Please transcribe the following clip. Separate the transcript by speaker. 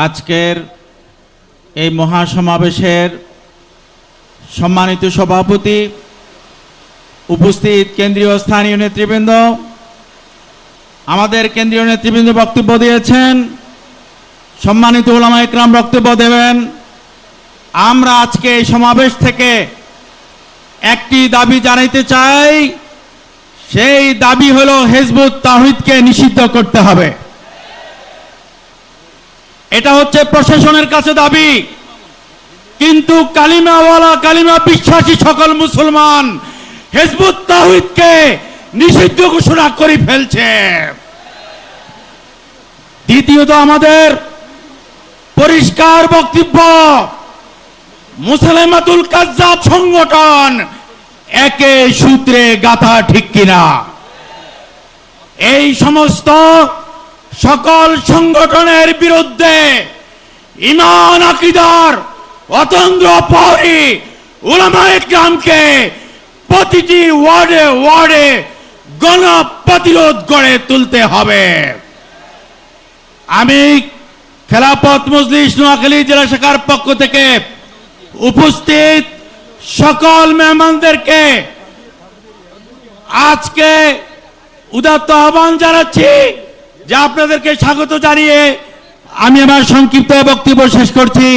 Speaker 1: আজকের এই মহাসমাবেশের সম্মানিত সভাপতি, উপস্থিত কেন্দ্রীয় স্থানীয় নেতৃবৃন্দ, আমাদের কেন্দ্রীয় নেতৃবৃন্দ বক্তব্য দিয়েছেন, সম্মানিত উলামা ইকরাম বক্তব্য দেবেন। আমরা আজকে এই সমাবেশ থেকে একটি দাবি জানাইতে চাই, সেই দাবি হলো হিজবুত তাওহীদকে নিষিদ্ধ করতে হবে। এটা হচ্ছে প্রশাসনের কাছে দাবি, কিন্তু কালিমাওয়ালা কালিমা বিশ্বাসী সকল মুসলমান হিজবুত তাওহীদকে নিষিদ্ধ ঘোষণা করে ফেলছে। দ্বিতীয়ত, আমাদের পরিষ্কার বক্তব্য, মুসাইলামাতুল কাজ্জাব সংগঠন একে সূত্রে গাথা, ঠিক কিনা? এই সমস্ত সকল সংগঠনের বিরুদ্ধে ঈমান আকীদার অতন্দ্র প্রহরী উলামা ইকরামকে প্রতিটি ওয়ার্ডে ওয়ার্ডে গণপ্রতিরোধ গড়ে তুলতে হবে। আমি খেলাফত মজলিস নোয়াখালী জেলা শাখার পক্ষ থেকে উপস্থিত সকল মেহমানদেরকে আজকে উদাত্ত আহ্বান জানাচ্ছি যে আপনাদেরকে স্বাগত জানিয়ে আমি আমার সংক্ষিপ্ত বক্তব্য শেষ করছি।